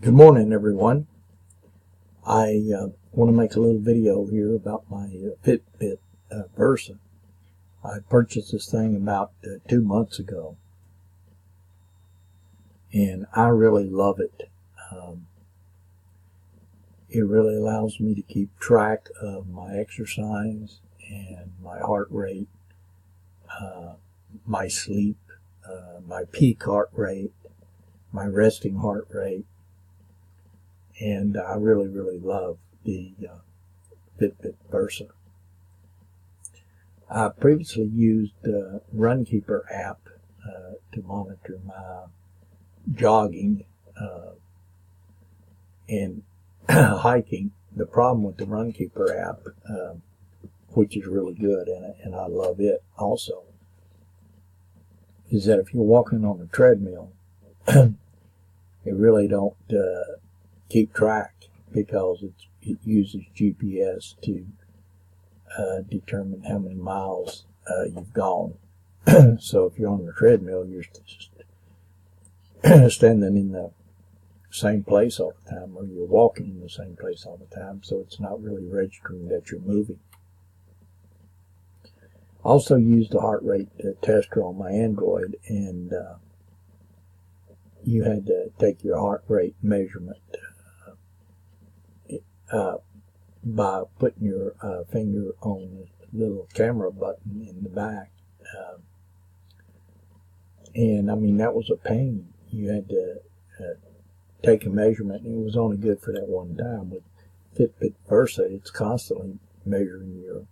Good morning, everyone. I want to make a little video here about my Fitbit Versa. I purchased this thing about 2 months ago, and I really love it. It really allows me to keep track of my exercise and my heart rate, my sleep, my peak heart rate, my resting heart rate. And I really love the Fitbit Versa. I previously used the Runkeeper app to monitor my jogging and hiking. The problem with the Runkeeper app, which is really good, and I love it also, is that if you're walking on a treadmill, it really don't keep track, because it uses GPS to determine how many miles you've gone. So if you're on the treadmill, you're standing in the same place all the time, or you're walking in the same place all the time, so it's not really registering that you're moving. I also used the heart rate tester on my Android, and you had to take your heart rate measurement by putting your finger on the little camera button in the back. And I mean, that was a pain. You had to take a measurement, and it was only good for that one time. With Fitbit Versa, it's constantly measuring your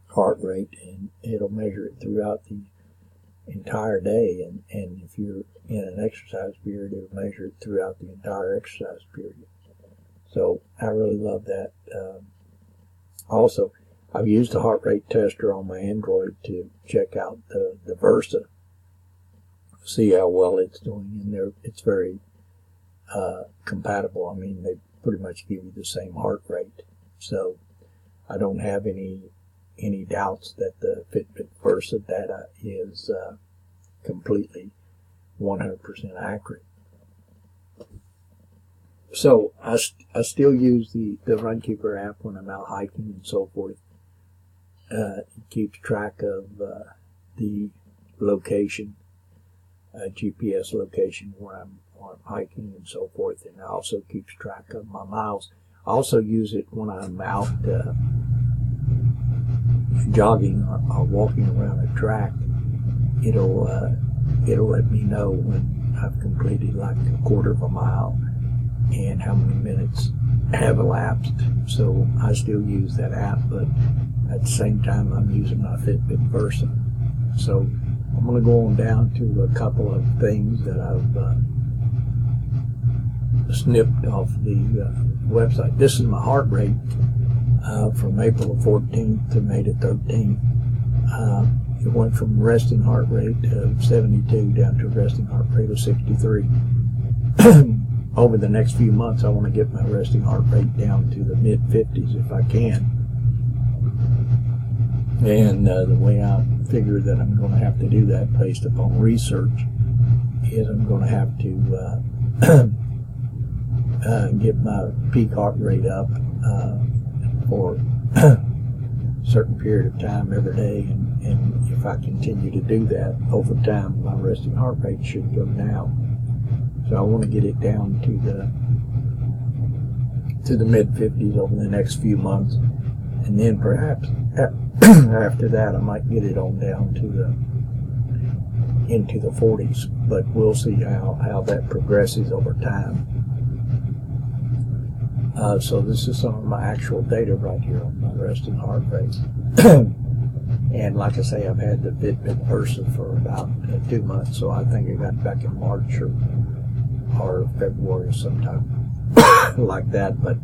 heart rate, and it'll measure it throughout the entire day. And if you're in an exercise period, it'll measure it throughout the entire exercise period. So I really love that. Also, I've used the heart rate tester on my Android to check out the Versa, see how well it's doing, and it's very compatible. I mean, they pretty much give you the same heart rate, so I don't have any doubts that the Fitbit Versa data is completely 100% accurate. So I still use the Runkeeper app when I'm out hiking and so forth. It keeps track of the location, GPS location where I'm hiking and so forth, and it also keeps track of my miles. I also use it when I'm out jogging or walking around a track. It'll let me know when I've completed like a quarter of a mile and how many minutes have elapsed. So I still use that app, but at the same time I'm using my Fitbit Versa. So I'm going to go on down to a couple of things that I've snipped off the website. This is my heart rate from April 14th to May 13th. It went from resting heart rate of 72 down to a resting heart rate of 63. Over the next few months, I want to get my resting heart rate down to the mid-50s if I can. And the way I figure that I'm going to have to do that, based upon research, is I'm going to have to get my peak heart rate up for a certain period of time every day. And if I continue to do that over time, my resting heart rate should go down. So I want to get it down to the mid-50s over the next few months, and then perhaps after that I might get it on down to into the 40s. But we'll see how that progresses over time. So this is some of my actual data right here on my resting heart rate. And like I say, I've had the Fitbit Versa for about 2 months, so I think I got it back in March or February or sometime like that. But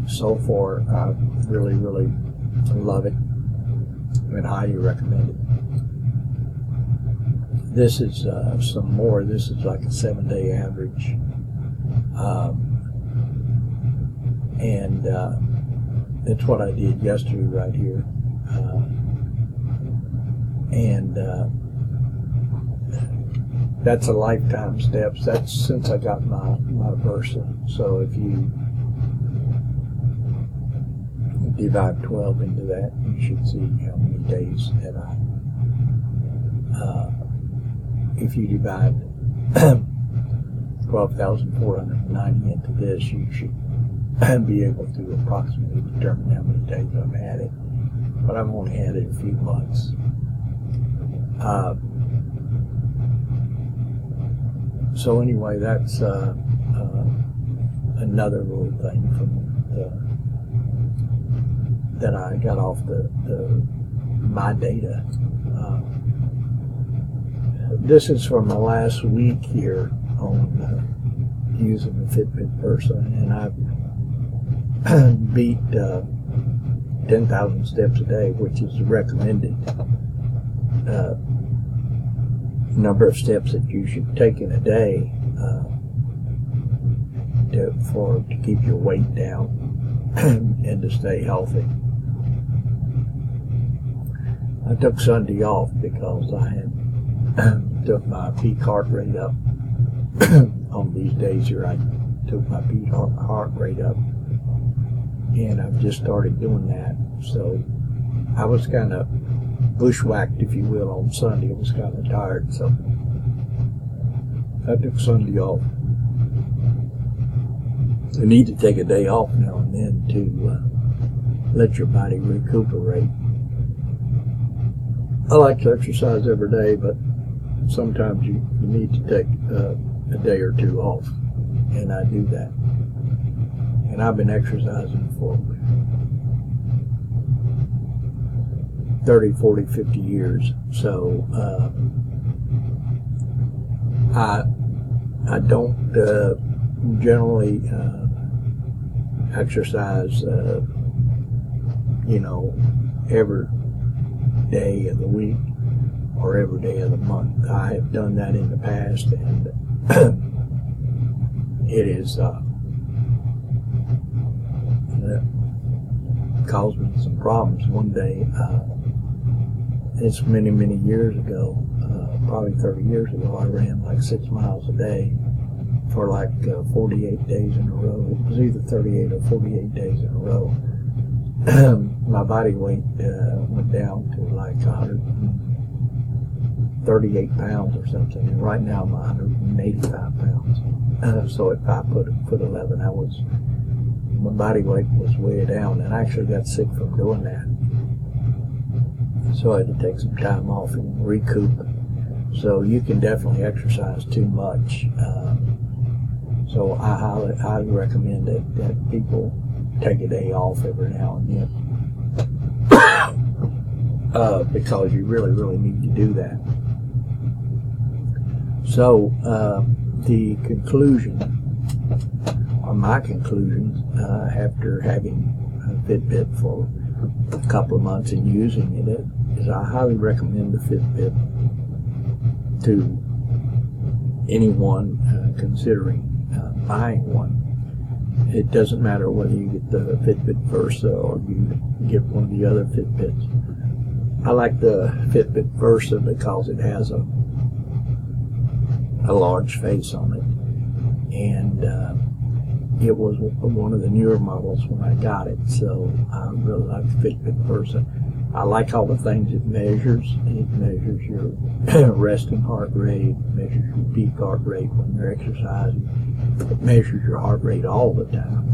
so far I really love it and highly recommend it. This is some more. This is like a 7-day average, and that's what I did yesterday right here. that's a lifetime steps. That's since I got my Versa. So if you divide 12 into that, you should see how many days that if you divide 12,490 into this, you should be able to approximately determine how many days I've had it. But I've only had it a few months. So anyway, that's another little thing from that I got off my data. This is from the last week here on using the Fitbit Versa, and I've beat 10,000 steps a day, which is the recommended number of steps that you should take in a day to keep your weight down and to stay healthy. I took Sunday off because I had took my peak heart rate up. On these days here, I took my peak heart rate up, and I've just started doing that. So I was kind of bushwhacked, if you will, on Sunday. I was kind of tired, so I took Sunday off. You need to take a day off now and then to let your body recuperate. I like to exercise every day, but sometimes you need to take a day or two off, and I do that. And I've been exercising for 30, 40, 50 years, so I don't generally exercise, every day of the week or every day of the month. I have done that in the past, and it is caused me some problems. One day, it's many, many years ago, probably 30 years ago, I ran like 6 miles a day for like 48 days in a row. It was either 38 or 48 days in a row. My body weight went down to like 138 pounds or something, and right now I'm 185 pounds. So at 5'11", my body weight was way down, and I actually got sick from doing that. So I had to take some time off and recoup. So you can definitely exercise too much. So I highly recommend that people take a day off every now and then, because you really, really need to do that. So the conclusion, or my conclusions, after having a Fitbit for a couple of months and using it, is I highly recommend the Fitbit to anyone considering buying one. It doesn't matter whether you get the Fitbit Versa or you get one of the other Fitbits. I like the Fitbit Versa because it has a large face on it, and it was one of the newer models when I got it, so I really like the Fitbit Versa. I like all the things it measures. It measures your resting heart rate, measures your peak heart rate when you're exercising. It measures your heart rate all the time.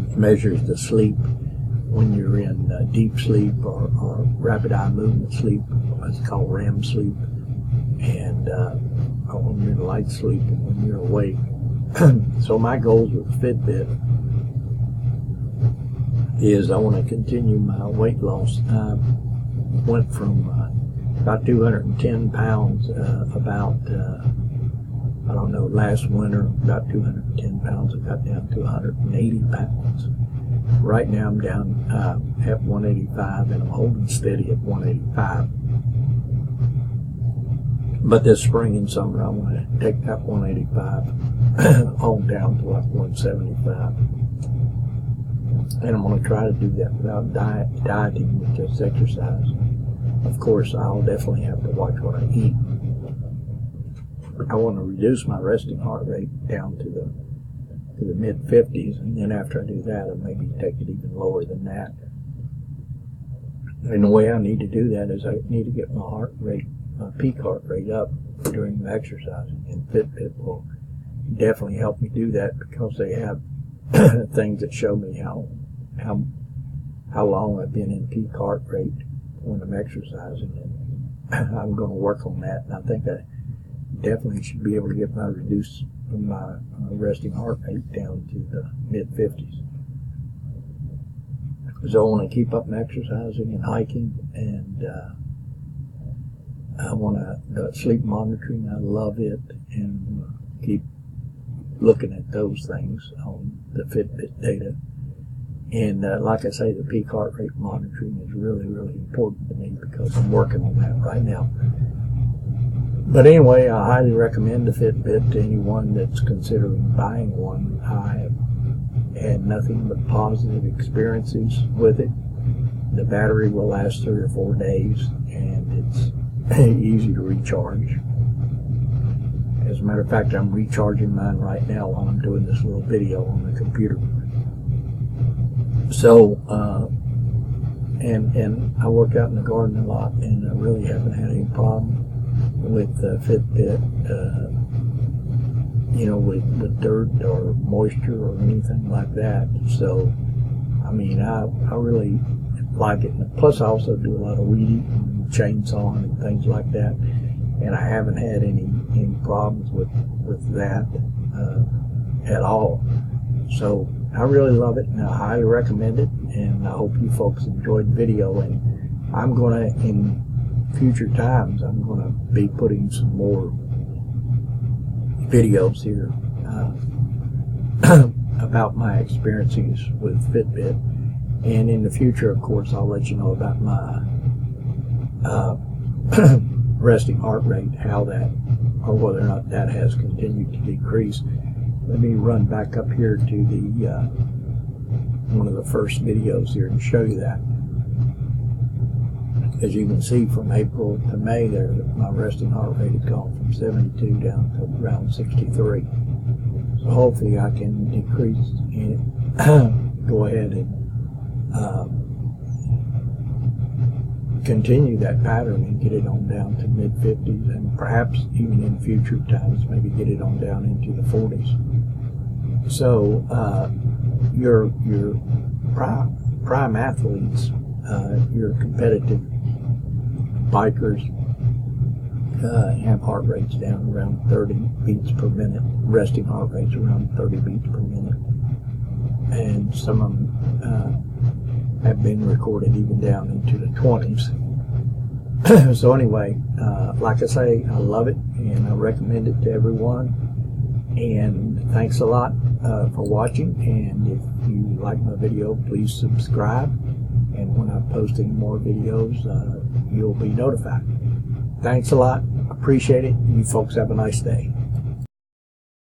It measures the sleep when you're in deep sleep or rapid eye movement sleep, it's called REM sleep, and when you're in light sleep and when you're awake. So my goals with Fitbit is I want to continue my weight loss. I went from about 210 pounds last winter, about 210 pounds. I got down to 180 pounds. Right now I'm down at 185, and I'm holding steady at 185. But this spring and summer I want to take that 185 on down to like 175. And I'm going to try to do that without dieting, with just exercise. Of course, I'll definitely have to watch what I eat. I want to reduce my resting heart rate down to the mid 50s, and then after I do that, I'll maybe take it even lower than that. And the way I need to do that is I need to get my heart rate, my peak heart rate up during the exercising, and Fitbit will definitely help me do that, because they have things that show me how long I've been in peak heart rate when I'm exercising, and I'm going to work on that. And I think I definitely should be able to get my resting heart rate down to the mid 50s. So I want to keep up my exercising and hiking, and I want to sleep monitoring. I love it, and keep looking at those things on the Fitbit data. And like I say, the peak heart rate monitoring is really, really important to me, because I'm working on that right now. But anyway, I highly recommend the Fitbit to anyone that's considering buying one. I have had nothing but positive experiences with it. The battery will last 3 or 4 days, and it's easy to recharge. As a matter of fact, I'm recharging mine right now while I'm doing this little video on the computer. So, and I work out in the garden a lot, and I really haven't had any problem with Fitbit, with dirt or moisture or anything like that. So, I mean, I really like it. Plus, I also do a lot of weed eating, chainsawing, and things like that, and I haven't had any problems with that at all. So I really love it, and I highly recommend it, and I hope you folks enjoyed the video. And I'm going to, in future times, I'm going to be putting some more videos here about my experiences with Fitbit. And in the future, of course, I'll let you know about my resting heart rate, how that, or whether or not that has continued to decrease. Let me run back up here to the one of the first videos here and show you that. As you can see, from April to May there, my resting heart rate has gone from 72 down to around 63. So hopefully I can decrease and go ahead and continue that pattern and get it on down to mid 50s, and perhaps even in future times maybe get it on down into the 40s. So your prime athletes, your competitive bikers, have heart rates down around 30 beats per minute, resting heart rates around 30 beats per minute, and some of them have been recorded even down into the 20s. So anyway, like I say, I love it, and I recommend it to everyone. And thanks a lot for watching, and if you like my video, please subscribe, and when I post any more videos, you'll be notified. Thanks a lot. Appreciate it. You folks have a nice day.